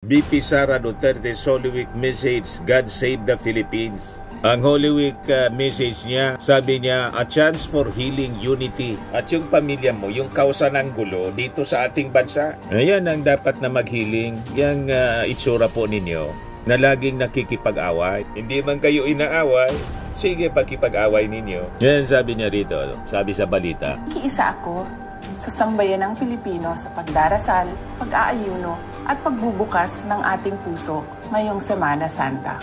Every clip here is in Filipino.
VP Sara Duterte's Holy Week message, God Save the Philippines. Ang Holy Week message niya, sabi niya, a chance for healing, unity. At yung pamilya mo, yung kausa ng gulo dito sa ating bansa. Ayan ang dapat na maghealing. Yung itsura po ninyo na laging nakikipag-away. Hindi man kayo inaaway, sige pakipag-away ninyo. Yan sabi niya rito, sabi sa balita. Iisa ako sa sambayan ng Pilipino sa pagdarasal, pag-aayuno at pagbubukas ng ating puso ngayong Semana Santa.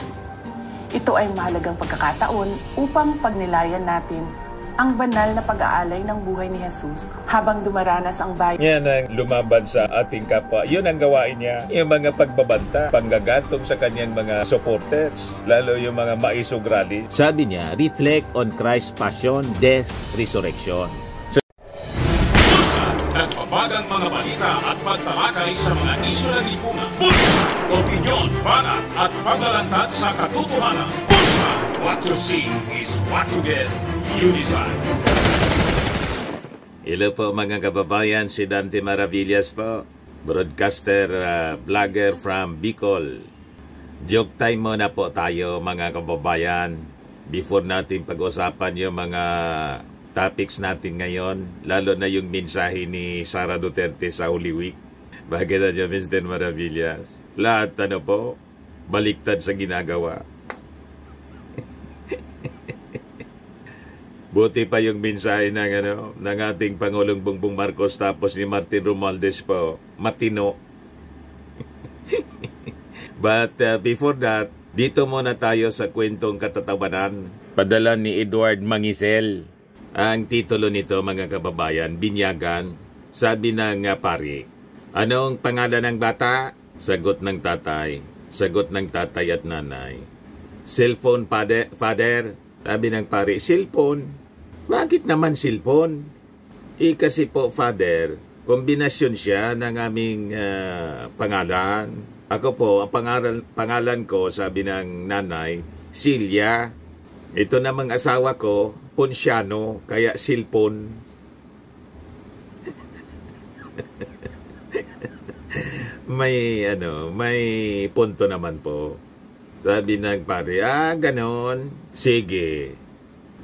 Ito ay mahalagang pagkakataon upang pagnilayan natin ang banal na pag-aalay ng buhay ni Jesus habang dumaranas ang bayan. Yan ang lumaban sa ating kapwa. Yun ang gawain niya. Yung mga pagbabanta, panggagatong sa kanyang mga supporters, lalo yung mga maisog rally. Sabi niya, reflect on Christ's passion, death, resurrection. Nagbabagang mga balita at pagtalakay sa mga isyu ng lipunan. Bulsa! Opinyon, banat at paglalantad sa katotohanan. Bulsa! What you see is what you get. You decide. Hello po mga kababayan, si Dante Maravillas po. Broadcaster, vlogger from Bicol. Joke time muna po tayo mga kababayan. Before natin pag-usapan yung mga topics natin ngayon, lalo na yung mensahe ni Sara Duterte sa Holy Week. Bakit na niya, Mr. Maravillas? Lahat po, baliktad sa ginagawa. Buti pa yung mensahe ng ating Pangulong Bongbong Marcos tapos ni Martin Romualdez po, matino. But before that, dito muna tayo sa kwentong katatawanan. Padala ni Edward Mangisel. Ang titulo nito mga kababayan, Binyagan. Sabi ng pari, anong pangalan ng bata? Sagot ng tatay. Sagot ng tatay at nanay. Cellphone, father. Sabi ng pari, cellphone. Bakit naman cellphone? Kasi po, father, kombinasyon siya ng aming pangalan. Ako po, ang pangalan ko, sabi ng nanay, Silya. Ito namang asawa ko, Ponciano, kaya cellphone. may punto naman po. Sabi ng pare, ganon. Sige.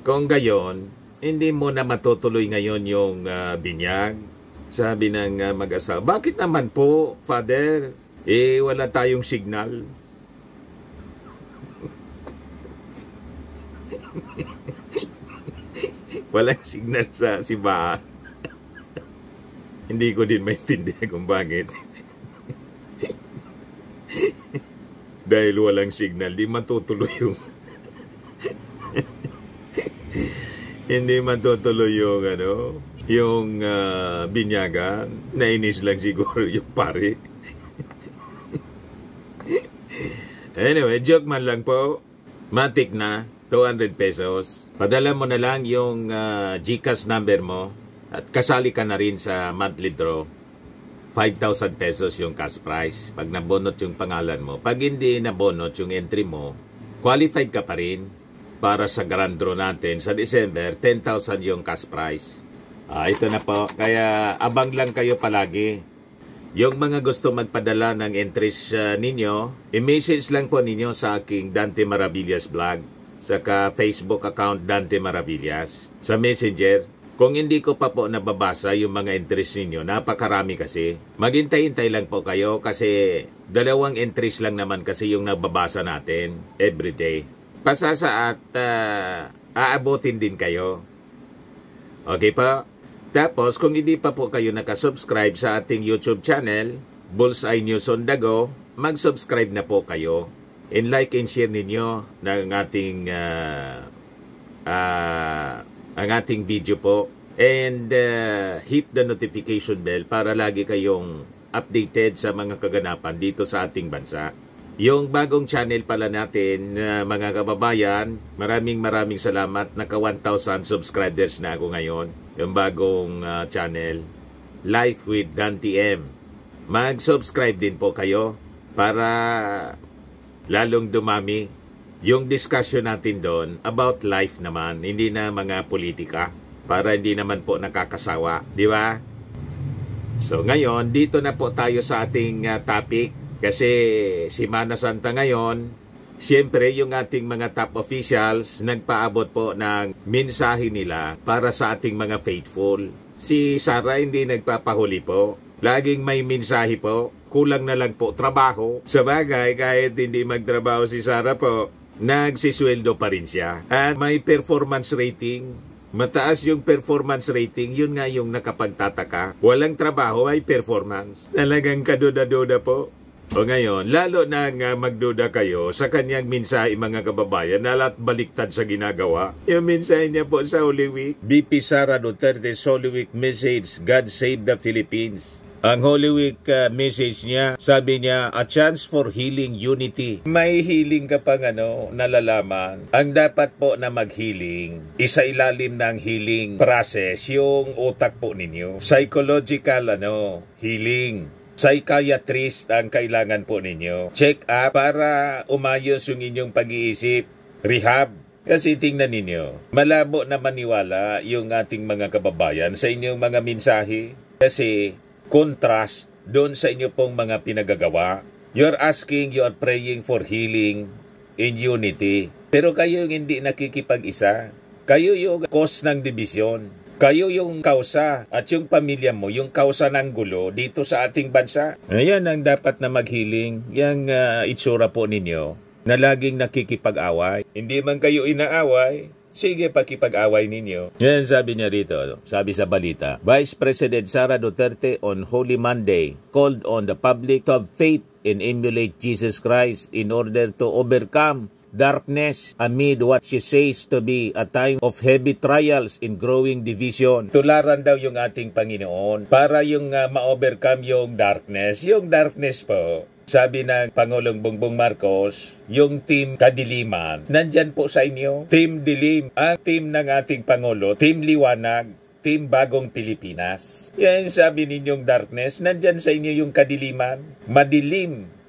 Kung gayon, hindi mo na matutuloy ngayon yung binyag. Sabi ng mag-asawa, bakit naman po, father? Wala tayong signal. Walang signal sa simbahan. Hindi ko din maintindihan kung bakit. Dahil walang signal, di matutuloy yung hindi matutuloy yung binyagan. Nainis lang siguro yung pare. Anyway, joke man lang po. Matik na. 200 pesos. Padala mo na lang yung GCash number mo at kasali ka na rin sa monthly draw. 5,000 pesos yung cash prize pag nabonot yung pangalan mo. Pag hindi nabonot yung entry mo, qualified ka pa rin para sa grand draw natin sa December, 10,000 yung cash prize. Ito na po. Kaya abang lang kayo palagi. Yung mga gusto magpadala ng entries ninyo, i-message lang po ninyo sa aking Dante Maravillas vlog. Saka Facebook account Dante Maravillas. Sa Messenger, kung hindi ko pa po nababasa yung mga entries ninyo, napakarami kasi. Maghintay-hintay lang po kayo kasi 2 entries lang naman kasi yung nababasa natin everyday. Pasasa at aabutin din kayo. Okay pa? Tapos kung hindi pa po kayo nakasubscribe sa ating YouTube channel, Bullseye News on the Go, mag-subscribe na po kayo. And like and share ninyo ng ating ang ating video po. And hit the notification bell para lagi kayong updated sa mga kaganapan dito sa ating bansa. Yung bagong channel pala natin, mga kababayan, maraming salamat. Naka 1,000 subscribers na ako ngayon. Yung bagong channel, Life with Dante M. Mag-subscribe din po kayo para lalong dumami yung discussion natin doon about life naman, hindi na mga politika, para hindi naman po nakakasawa, di ba? So ngayon, dito na po tayo sa ating topic. Kasi Semana Santa ngayon, siyempre yung ating mga top officials nagpaabot po ng mensahe nila para sa ating mga faithful. Si Sarah hindi nagpapahuli po. Laging may mensahe po. Kulang na lang po trabaho. Sa bagay, kahit hindi magtrabaho si Sarah po, nagsisweldo pa rin siya. At may performance rating. Mataas yung performance rating, yun nga yung nakapagtataka. Walang trabaho ay performance. Talagang kaduda-duda po. O ngayon, lalo na nga magduda kayo sa kanyang mensahe mga kababayan na lahat baliktad sa ginagawa. Yung mensahe niya po sa Holy Week, BP Sara Duterte's Holy Week message, God Save the Philippines. Ang Holy Week message niya, sabi niya, a chance for healing unity. May healing ka pang nalalaman. Ang dapat po na mag-healing, isa ilalim ng healing process, yung utak po ninyo. Psychological healing. Psychiatrist ang kailangan po ninyo. Check up para umayos yung inyong pag-iisip. Rehab. Kasi tingnan ninyo, malabo na maniwala yung ating mga kababayan sa inyong mga mensahe. Kasi contrast doon sa inyo pong mga pinagagawa. You're asking, you're praying for healing in unity. Pero kayo yung hindi nakikipag-isa. Kayo yung cause ng division. Kayo yung kausa at yung pamilya mo, yung kausa ng gulo dito sa ating bansa. Ayan ang dapat na mag-healing. Yang itsura po ninyo na laging nakikipag-away. Hindi man kayo inaaway, sige, pakipag-away ninyo. Yan sabi niya rito, sabi sa balita, Vice President Sara Duterte on Holy Monday called on the public to have faith and emulate Jesus Christ in order to overcome darkness amid what she says to be a time of heavy trials in growing division. Tularan daw yung ating Panginoon para yung ma-overcome yung darkness. Yung darkness po, sabi ng Pangulong Bongbong Marcos, yung team kadiliman, nandyan po sa inyo. Team Dilim, ang team ng ating Pangulo, team Liwanag, team Bagong Pilipinas. Yan sabi ninyong darkness, nandyan sa inyo yung kadiliman.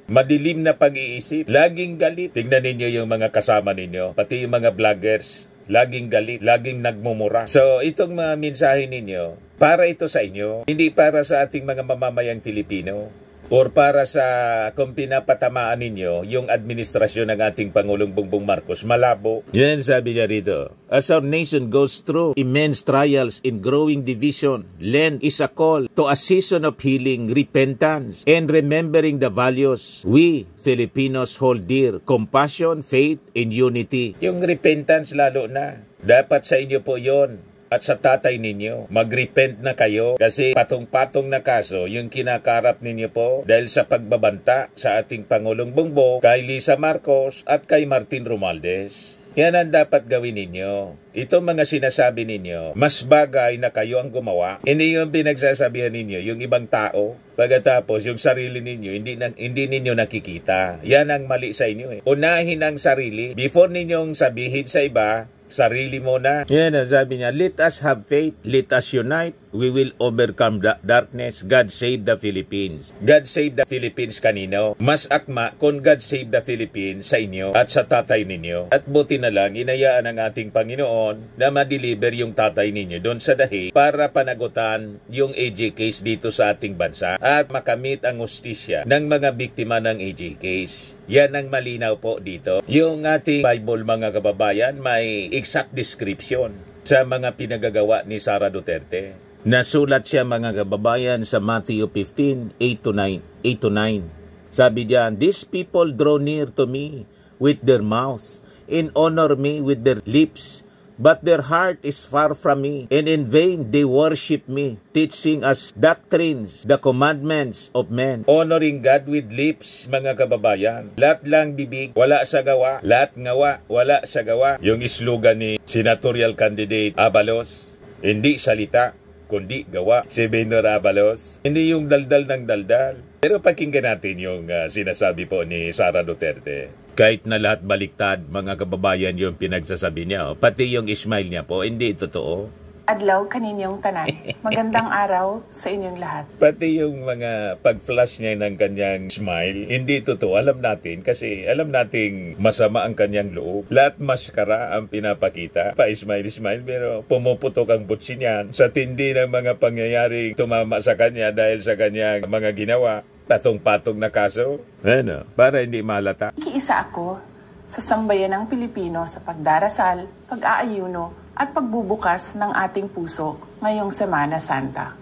Madilim na pag-iisip, laging galit. Tingnan ninyo yung mga kasama ninyo, pati yung mga vloggers, laging galit, laging nagmumura. So, itong mga mensahe ninyo, para ito sa inyo, hindi para sa ating mga mamamayang Filipino. Or para sa kung pinapatamaan ninyo yung administrasyon ng ating Pangulong Bongbong Marcos, malabo. Yan sabi niya rito. As our nation goes through immense trials in growing division, Lent is a call to a season of healing, repentance, and remembering the values we Filipinos hold dear, compassion, faith, and unity. Yung repentance lalo na. Dapat sa inyo po yon. At sa tatay ninyo, mag-repent na kayo kasi patong-patong na kaso yung kinakarap ninyo po dahil sa pagbabanta sa ating Pangulong Bongbong, kay Lisa Marcos at kay Martin Romualdez. Yan ang dapat gawin ninyo. Itong mga sinasabi ninyo, mas bagay na kayo ang gumawa. Hindi yung pinagsasabihan ninyo, yung ibang tao. Pagkatapos, yung sarili ninyo, hindi ninyo nakikita. Yan ang mali sa inyo. Unahin ang sarili. Before ninyong sabihin sa iba, sarili mo na. Yan ang sabi niya, let us have faith, let us unite, we will overcome the darkness. God save the Philippines. God save the Philippines kanino? Mas akma kung God save the Philippines sa inyo at sa tatay ninyo. At buti na lang, inayaan ng ating Panginoon na ma-deliver yung tatay ninyo doon sa dahi para panagutan yung AJ case dito sa ating bansa at makamit ang hustisya ng mga biktima ng AJ case. Yan ang malinaw po dito. Yung ating Bible, mga kababayan, may exact description sa mga pinagagawa ni Sara Duterte. Nasulat siya, mga kababayan, sa Matthew 15, 8-9. Sabi diyan, these people draw near to me with their mouth and honor me with their lips, but their heart is far from me, and in vain they worship me, teaching us doctrines, the commandments of men. Honoring God with lips, mga kababayan. Lahat lang bibig, wala sa gawa. Lahat ngawa, wala sa gawa. Yung slogan ni senatorial candidate Abalos, hindi salita, kundi gawa. Si Benor Abalos, hindi yung daldal ng daldal. Pero pakinggan natin yung sinasabi po ni Sara Duterte. Kahit na lahat baliktad, mga kababayan, yung pinagsasabi niya. Pati yung smile niya po, hindi totoo. Adlaw kaninyong tanan. Magandang araw sa inyong lahat. Pati yung mga pag-flash niya ng kanyang smile, hindi totoo. Alam natin kasi alam nating masama ang kanyang loob. Lahat maskara ang pinapakita. Pa-smile-smile pero pumuputok ang butsi niyan sa tindi ng mga pangyayaring tumama sa kanya dahil sa kanyang mga ginawa. patong-patong na kaso. Ano, para hindi malata. Ikiisa ako sa sambayanang Pilipino sa pagdarasal, pag-aayuno at pagbubukas ng ating puso ngayong Semana Santa.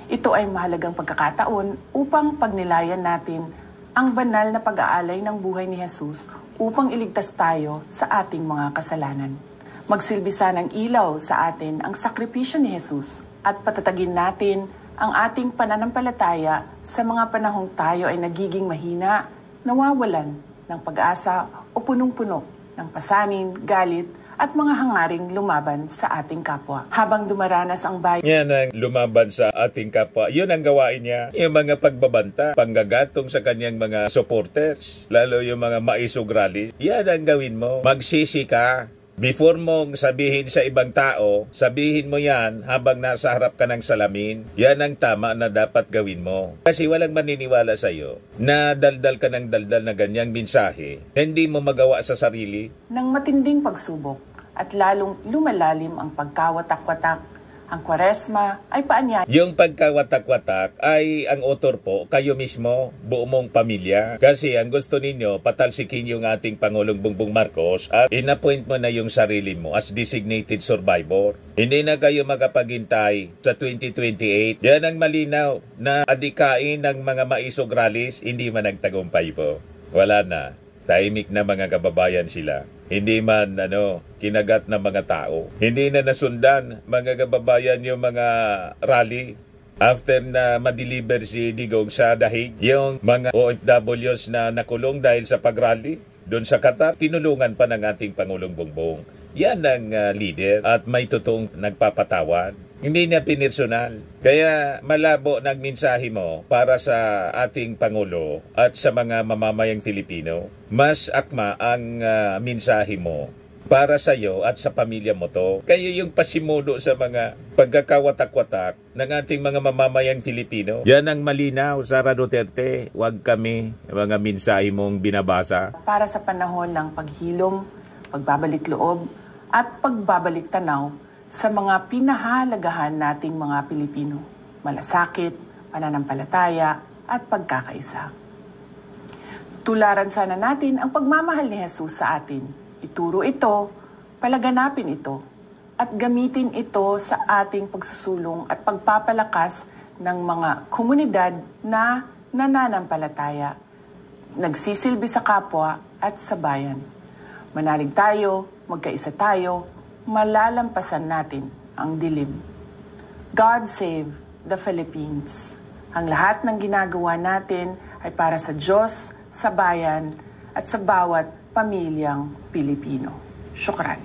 Ito ay mahalagang pagkakataon upang pagnilayan natin ang banal na pag-aalay ng buhay ni Jesus upang iligtas tayo sa ating mga kasalanan. Magsilbi ng ilaw sa atin ang sakripisyo ni Jesus at patatagin natin ang ating pananampalataya sa mga panahong tayo ay nagiging mahina, nawawalan ng pag-asa o punong-puno ng pasanin, galit at mga hangaring lumaban sa ating kapwa. Habang dumaranas ang bayan, Yan ang lumaban sa ating kapwa. Yun ang gawain niya. Yung mga pagbabanta, panggagatong sa kanyang mga supporters, lalo yung mga maisugrali. Yan ang gawin mo. Magsisi ka. Before mong sabihin sa ibang tao, sabihin mo yan habang nasa harap ka ng salamin. Yan ang tama na dapat gawin mo. Kasi walang maniniwala sa'yo na daldal ka ng daldal na ganyang mensahe, hindi mo magawa sa sarili. ng matinding pagsubok at lalong lumalalim ang pagkawatak-watak, ang Kwaresma ay paanyaya Yung pagkawatak-watak ay ang author po, kayo mismo, buo mong pamilya. Kasi ang gusto ninyo, patalsikin yung ating Pangulong Bongbong Marcos at inappoint mo na yung sarili mo as designated survivor. Hindi na kayo makapaghintay sa 2028. Yan ang malinaw na adikain ng mga maisugralis, hindi man nagtagumpay po. Wala na. Tahimik na mga kababayan sila. Hindi man kinagat na mga tao. Hindi na nasundan mga kababayan yung mga rally. After na ma-deliver si Digong sa dahig, yung mga OFWs na nakulong dahil sa pag-rally doon sa Qatar, tinulungan pa ng ating Pangulong Bongbong. Yan ang leader at may totoong nagpapatawan. Hindi niya pinersonal. Kaya malabo ng mensahe mo para sa ating Pangulo at sa mga mamamayang Pilipino. Mas akma ang mensahe mo para sa iyo at sa pamilya mo to. Kayo yung pasimulo sa mga pagkakawatak-watak ng ating mga mamamayang Pilipino. Yan ang malinaw, Sara Duterte. Huwag kami mga mensahe mong binabasa. para sa panahon ng paghilom, pagbabalik loob at pagbabalik tanaw sa mga pinahalagahan nating mga Pilipino, malasakit, pananampalataya at pagkakaisa. Tularan sana natin ang pagmamahal ni Jesus sa atin. Ituro ito, palaganapin ito, at gamitin ito sa ating pagsusulong at pagpapalakas ng mga komunidad na nananampalataya, nagsisilbi sa kapwa at sa bayan. Manalig tayo, magkaisa tayo, malalampasan natin ang dilim. God save the Philippines. Ang lahat ng ginagawa natin ay para sa Diyos, sa bayan, at sa bawat pamilyang Pilipino. Syukran.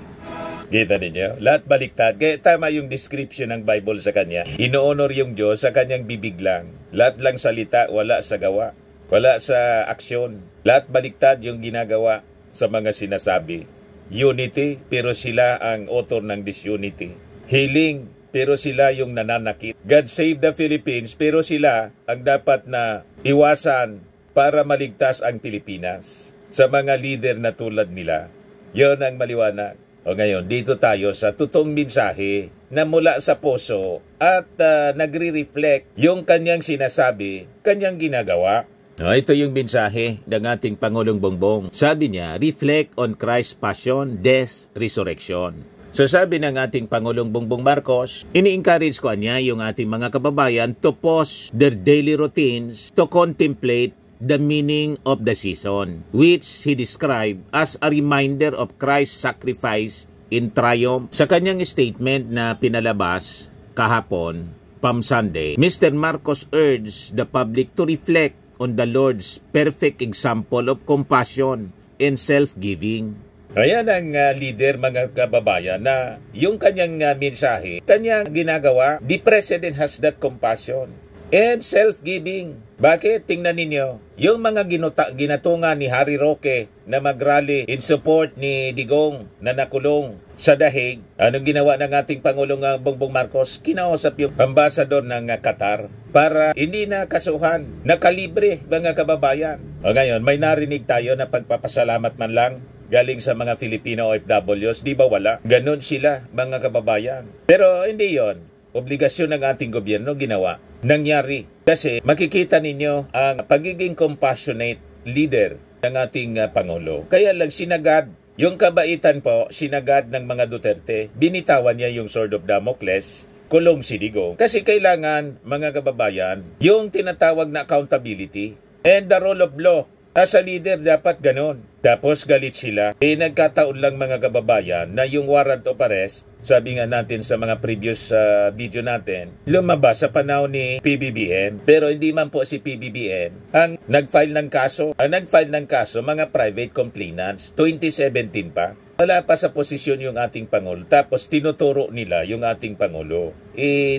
Kita ninyo? Lahat baliktad. Kaya tama yung description ng Bible sa kanya. Ino-honor yung Diyos sa kanyang bibig lang. Lahat lang salita, wala sa gawa. Wala sa aksyon. Lahat baliktad yung ginagawa sa mga sinasabi. Unity, pero sila ang author ng disunity. Healing, pero sila yung nananakit. God save the Philippines, pero sila ang dapat na iwasan para maligtas ang Pilipinas sa mga leader na tulad nila. Yon ang maliwanag. O ngayon, dito tayo sa totoong mensahe na mula sa puso at nagre-reflect yung kanyang sinasabi, kanyang ginagawa. Ito yung mensahe ng ating Pangulong Bongbong. Sabi niya, reflect on Christ's passion, death, resurrection. So sabi ng ating Pangulong Bongbong Marcos, ini-encourage ko niya yung ating mga kababayan to pause their daily routines to contemplate the meaning of the season, which he described as a reminder of Christ's sacrifice in triumph. Sa kanyang statement na pinalabas kahapon, Palm Sunday, Mr. Marcos urged the public to reflect on the Lord's perfect example of compassion and self-giving. Ayan ang leader, mga kababayan, na yung kanyang mensahe, kanyang ginagawa, the President has that compassion and self-giving. Bakit? Tingnan ninyo, yung mga ginatungan ni Harry Roque na mag-rally in support ni Digong na nakulong sa dahig, anong ginawa ng ating Pangulong Bongbong Marcos? Kinausap yung ambasador ng Qatar para hindi na kasuhan, nakalibre mga kababayan. O ngayon, may narinig tayo na pagpapasalamat man lang galing sa mga Filipino OFWs, di ba wala? Ganon sila mga kababayan. Pero hindi yon. Obligasyon ng ating gobyerno ginawa. nangyari. Kasi makikita ninyo ang pagiging compassionate leader ng ating Pangulo. Kaya lang sinagad, yung kabaitan po, sinagad ng mga Duterte. Binitawan niya yung Sword of Damocles, kulong si Digong. Kasi kailangan, mga kababayan, yung tinatawag na accountability and the rule of law. As a leader, dapat ganon. Tapos galit sila. Nagkataon lang mga kababayan na yung warrant of arrest, sabi nga natin sa mga previous video natin, lumabas sa panahon ni PBBM. Pero hindi man po si PBBM ang nag-file ng kaso. Ang nag-file ng kaso, mga private complainants, 2017 pa. Wala pa sa posisyon yung ating Pangulo. Tapos tinuturo nila yung ating Pangulo.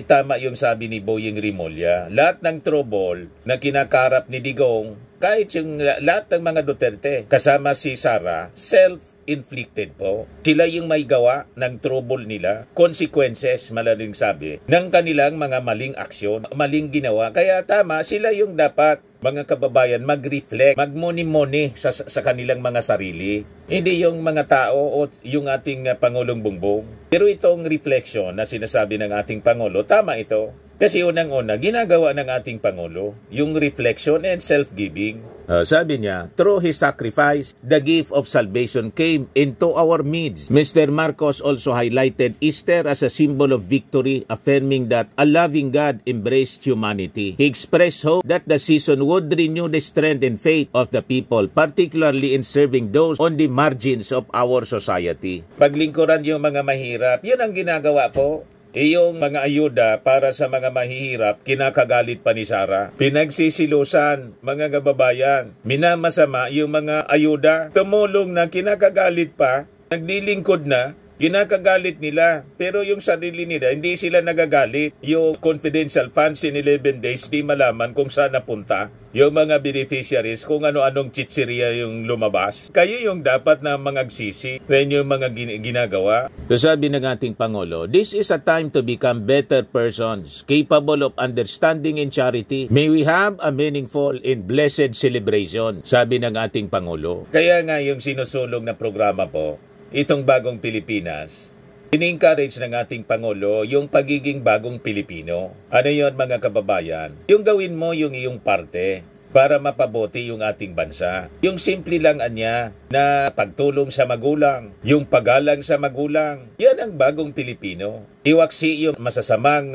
Tama yung sabi ni Boyeng Rimulya. Lahat ng trouble na kinakarap ni Digong, kahit yung lahat ng mga Duterte, kasama si Sara, self-inflicted po. Sila yung may gawa ng trouble nila. Consequences, malaling sabi, ng kanilang mga maling aksyon, maling ginawa. Kaya tama, sila yung dapat, mga kababayan, mag-reflect, magmuni-muni sa kanilang mga sarili. Hindi yung mga tao o yung ating Pangulong Bongbong. Pero itong reflection na sinasabi ng ating Pangulo, tama ito. Kasi unang-una, ginagawa ng ating Pangulo yung reflection and self-giving. Sabi niya, through His sacrifice, the gift of salvation came into our midst. Mr. Marcos also highlighted Easter as a symbol of victory, affirming that a loving God embraced humanity. He expressed hope that the season would renew the strength and faith of the people, particularly in serving those on the margins of our society. Paglingkuran yung mga mahirap, yun ang ginagawa po. Yung mga ayuda para sa mga mahihirap, kinakagalit pa ni Sara. Pinagsisilusan, mga kababayan. Minamasama yung mga ayuda. Tumulong na kinakagalit pa, nagdilingkod na, kinakagalit nila. Pero yung sarili nila, hindi sila nagagalit. Yung confidential funds in 11 days, di malaman kung saan napunta. Yung mga beneficiaries, kung ano-anong chichirya yung lumabas. Kayo yung dapat na mangagsisi. Then yung mga ginagawa. So sabi ng ating Pangulo, this is a time to become better persons, capable of understanding and charity. May we have a meaningful and blessed celebration, sabi ng ating Pangulo. Kaya nga yung sinusulong na programa po, itong Bagong Pilipinas, ini-encourage ng ating Pangulo yung pagiging bagong Pilipino. Ano yon mga kababayan? Yung gawin mo yung iyong parte para mapabuti yung ating bansa. Yung simple lang anya na pagtulong sa magulang, yung paggalang sa magulang, yan ang bagong Pilipino. Iwaksi yung masasamang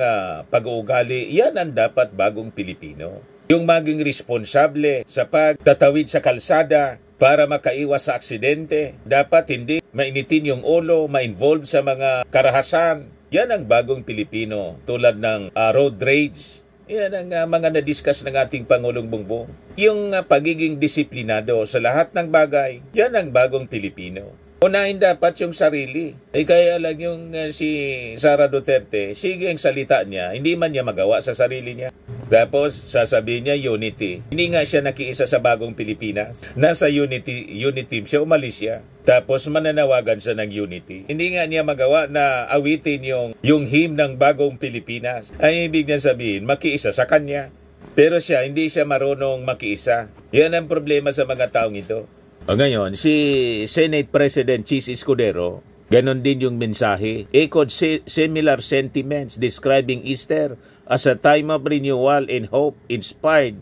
pag-uugali, yan ang dapat bagong Pilipino. Yung maging responsable sa pagtatawid sa kalsada, para makaiwas sa aksidente, dapat hindi mainitin yung ulo, ma-involve sa mga karahasan. Yan ang bagong Pilipino, tulad ng road rage. Yan ang mga na-discuss ng ating Pangulong Bongbong. Yung pagiging disiplinado sa lahat ng bagay, yan ang bagong Pilipino. Unahin dapat yung sarili. Kaya lang yung si Sara Duterte, sige ang salita niya, hindi man niya magawa sa sarili niya. Tapos, sasabihin niya unity. Hindi nga siya nakiisa sa Bagong Pilipinas. Nasa unity team siya, umalis siya. Tapos, mananawagan siya ng unity. Hindi nga niya magawa na awitin yung hymn ng Bagong Pilipinas. Ay, ibig niya sabihin, makiisa sa kanya. Pero siya, hindi siya marunong makiisa. Yan ang problema sa mga taong ito. O ngayon, si Senate President Chis Escudero, ganon din yung mensahe. Echoed similar sentiments describing Easter as a time of renewal and hope inspired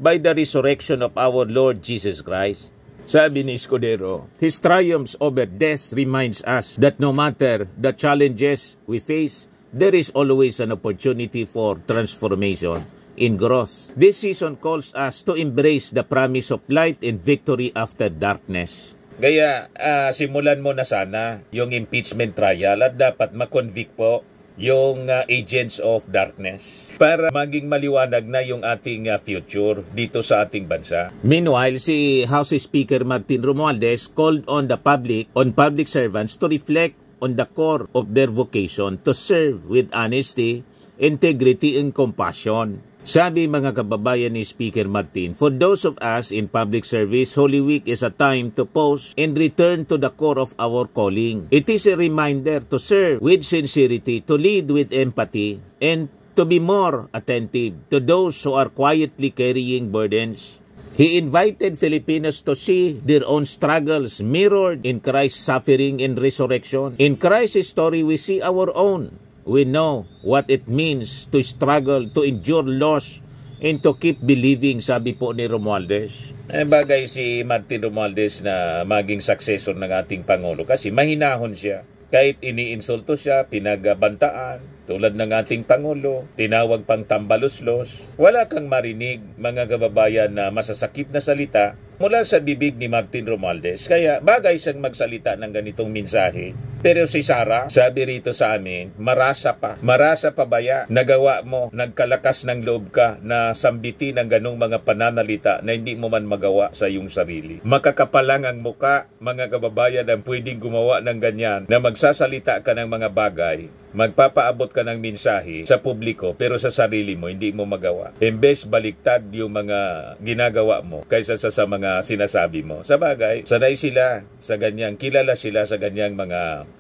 by the resurrection of our Lord Jesus Christ. Sabi ni Escudero, His triumphs over death reminds us that no matter the challenges we face, there is always an opportunity for transformation in growth. This season calls us to embrace the promise of light and victory after darkness. Kaya simulan mo na sana yung impeachment trial at dapat makonvict po yung agents of darkness para maging maliwanag na yung ating future dito sa ating bansa. Meanwhile, si House Speaker Martin Romualdez called on public servants to reflect on the core of their vocation to serve with honesty, integrity, and compassion. Sabi mga kababayan ni Speaker Martin, for those of us in public service, Holy Week is a time to pause and return to the core of our calling. It is a reminder to serve with sincerity, to lead with empathy, and to be more attentive to those who are quietly carrying burdens. He invited Filipinos to see their own struggles mirrored in Christ's suffering and resurrection. In Christ's story, we see our own. we know what it means to struggle, to endure loss, and to keep believing, sabi po ni Romualdez. Bagay si Martin Romualdez na maging successor ng ating Pangulo kasi mahinahon siya. Kahit iniinsulto siya, pinagbantaan, tulad ng ating Pangulo, tinawag pang tambaluslos, wala kang marinig, mga kababayan, na masasakit na salita mula sa bibig ni Martin Romualdez. Kaya bagay siyang magsalita ng ganitong mensahe. Pero si Sara, sabi rito sa amin, marasa pa. Marasa pa baya, nagawa mo, nagkalakas ng loob ka na sambiti ng ganong mga pananalita na hindi mo man magawa sa iyong sarili. Makakapalang ang muka, mga kababayan, ang pwedeng gumawa ng ganyan, na magsasalita ka ng mga bagay, magpapaabot ka ng mensahe sa publiko, pero sa sarili mo, hindi mo magawa. Imbes baliktad yung mga ginagawa mo kaysa sa mga sinasabi mo. Sa bagay, sanay sila sa ganyang, kilala sila sa ganyang mga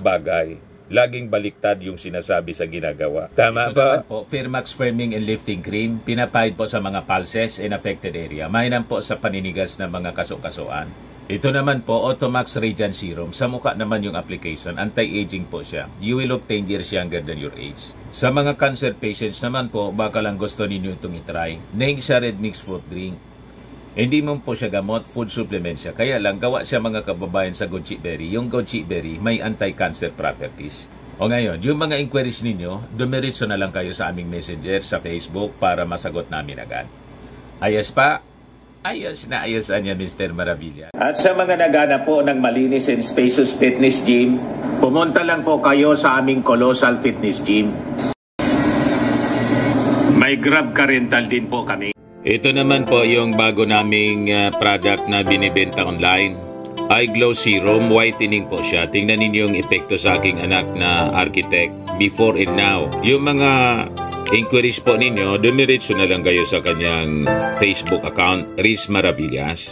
bagay. Laging baliktad yung sinasabi sa ginagawa. Tama ba? Po, Firmax Firming and Lifting Cream, pinapahid po sa mga pulses in affected area. Mainam po sa paninigas ng mga kaso-kasuan. Ito naman po, Automax Radiant Serum. Sa mukha naman yung application, anti-aging po siya. You will look 10 years younger than your age. Sa mga cancer patients naman po, baka lang gusto ninyo itong itry. Ning siya red mixed fruit drink. Hindi mo po siya gamot, food supplement siya. Kaya lang, gawa siya mga kababayan sa goji berry. Yung goji berry, may anti-cancer properties. O ngayon, yung mga inquiries ninyo, dumiritso na lang kayo sa aming messenger sa Facebook para masagot namin agad. Ayos pa? Ayos na ayos niya, Mr. Maravilla. At sa mga naghanap po ng malinis and spacious fitness gym, pumunta lang po kayo sa aming Colossal Fitness Gym. May Grab ka rental din po kami. Ito naman po yung bago naming product na binibenta online. Eye Glow Serum, whitening po siya. Tingnan ninyo yung epekto sa aking anak na architect before and now. Yung mga inquiries po ninyo, dumiretso na lang kayo sa kanyang Facebook account, Riz Maravillas.